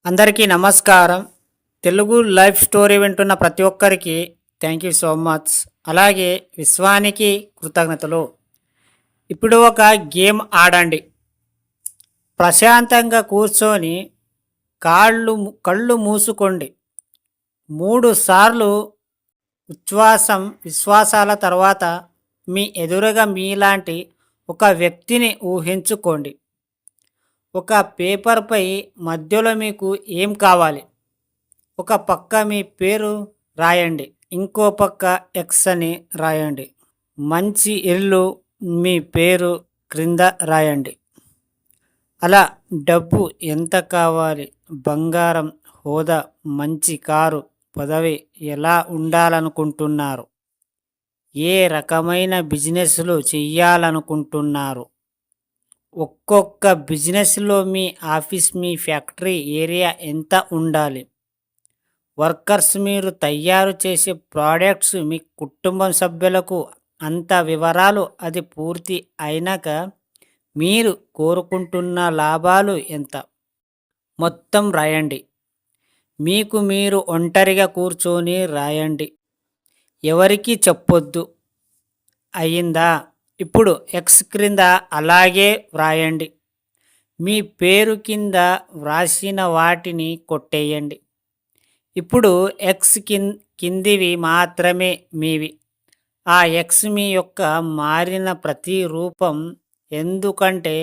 అందరికీ నమస్కారం. Telugu life story వింటున్న ప్రతి ఒక్కరికి థ్యాంక్ యూ సో మచ్. అలాగే విశ్వానికి కృతజ్ఞతలు. ఇప్పుడు ఒక గేమ్ ఆడండి. ప్రశాంతంగా కూర్చొని కళ్ళు మూసుకోండి. 3 సార్లు విశ్వాసాల తర్వాత మీ ఎదురుగా మీలాంటి ఒక వ్యక్తిని ఊహించుకోండి. ఒక పేపర్పై మధ్యలో మీకు ఏం కావాలి? ఒక పక్క మీ పేరు రాయండి, ఇంకో పక్క ఎక్స్ అని రాయండి. మంచి ఇల్లు, మీ పేరు క్రింద రాయండి. అలా డబ్బు ఎంత కావాలి? బంగారం, హోదా, మంచి కారు, పదవి ఎలా ఉండాలనుకుంటున్నారు? ఏ రకమైన బిజినెస్లు చెయ్యాలనుకుంటున్నారు? ఒక్కొక్క బిజినెస్లో మీ ఆఫీస్, మీ ఫ్యాక్టరీ ఏరియా ఎంత ఉండాలి? వర్కర్స్, మీరు తయారు చేసే ప్రోడక్ట్స్ మీ కుటుంబం సభ్యులకు అంత వివరాలు. అది పూర్తి అయినాక మీరు కోరుకుంటున్న లాభాలు ఎంత? మొత్తం రాయండి. మీకు మీరు ఒంటరిగా కూర్చొని రాయండి, ఎవరికి చెప్పొద్దు. అయిందా? ఇప్పుడు ఎక్స్ క్రింద అలాగే వ్రాయండి. మీ పేరు కింద వ్రాసిన వాటిని కొట్టేయండి. ఇప్పుడు ఎక్స్ కిందివి మాత్రమే మీవి. ఆ ఎక్స్ మీ యొక్క మారిన ప్రతి రూపం. ఎందుకంటే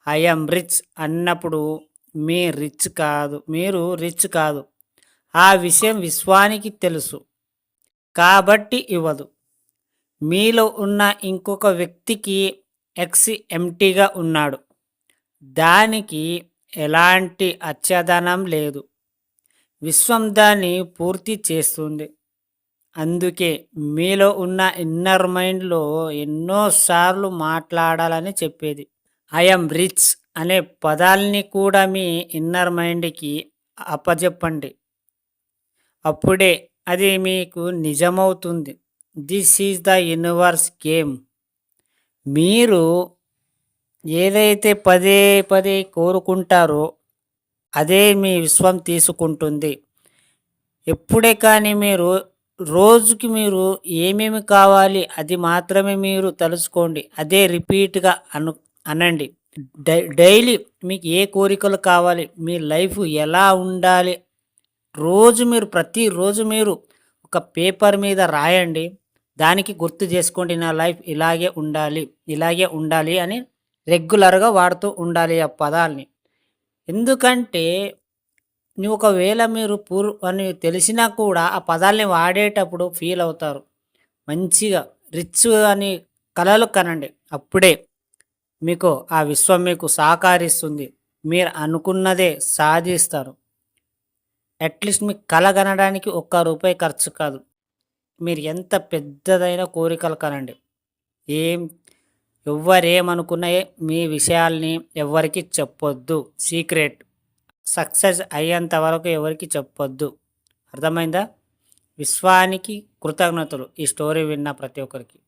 ఐఎమ్ రిచ్ అన్నప్పుడు మీరు రిచ్ కాదు. ఆ విషయం విశ్వానికి తెలుసు కాబట్టి ఇవ్వదు. మీలో ఉన్న ఇంకొక వ్యక్తికి ఎక్స్ ఎంటీగా ఉన్నాడు. దానికి ఎలాంటి అచ్చదనం లేదు. విశ్వం దాన్ని పూర్తి చేస్తుంది. అందుకే మీలో ఉన్న ఇన్నర్ మైండ్లో ఎన్నోసార్లు మాట్లాడాలని చెప్పేది. ఐఎమ్ రిచ్ అనే పదాల్ని కూడా మీ ఇన్నర్ మైండ్కి అప్పజెప్పండి. అప్పుడే అది మీకు నిజమవుతుంది. This is the universe game. మీరు ఏదైతే పదే పదే కోరుకుంటారో అదే మీ విశ్వం తీసుకుంటుంది. ఎప్పుడే కానీ మీరు రోజుకి మీరు ఏమేమి కావాలి అది మాత్రమే మీరు తలుచుకోండి. అదే రిపీట్గా అనండి. డైలీ మీకు ఏ కోరికలు కావాలి, మీ లైఫ్ ఎలా ఉండాలి, ప్రతిరోజు మీరు ఒక పేపర్ మీద రాయండి. దానికి గుర్తు చేసుకోండి, నా లైఫ్ ఇలాగే ఉండాలి అని రెగ్యులర్గా వాడుతూ ఉండాలి ఆ పదాల్ని. ఎందుకంటే ఒకవేళ మీరు అని తెలిసినా కూడా ఆ పదాల్ని వాడేటప్పుడు ఫీల్ అవుతారు. మంచిగా రిచ్ అని కలలు కనండి. అప్పుడే మీకు ఆ విశ్వం మీకు సహకరిస్తుంది. మీరు అనుకున్నదే సాధిస్తారు. అట్లీస్ట్ మీకు కల కనడానికి ₹1 ఖర్చు కాదు. మీరు ఎంత పెద్దదైన కోరికలు కనండి. ఎవ్వరేమనుకున్నా మీ విషయాల్ని ఎవ్వరికి చెప్పొద్దు. సీక్రెట్. సక్సెస్ అయ్యేంత వరకు ఎవరికి చెప్పొద్దు. అర్థమైందా? విశ్వానికి కృతజ్ఞతలు ఈ స్టోరీ విన్న ప్రతి ఒక్కరికి.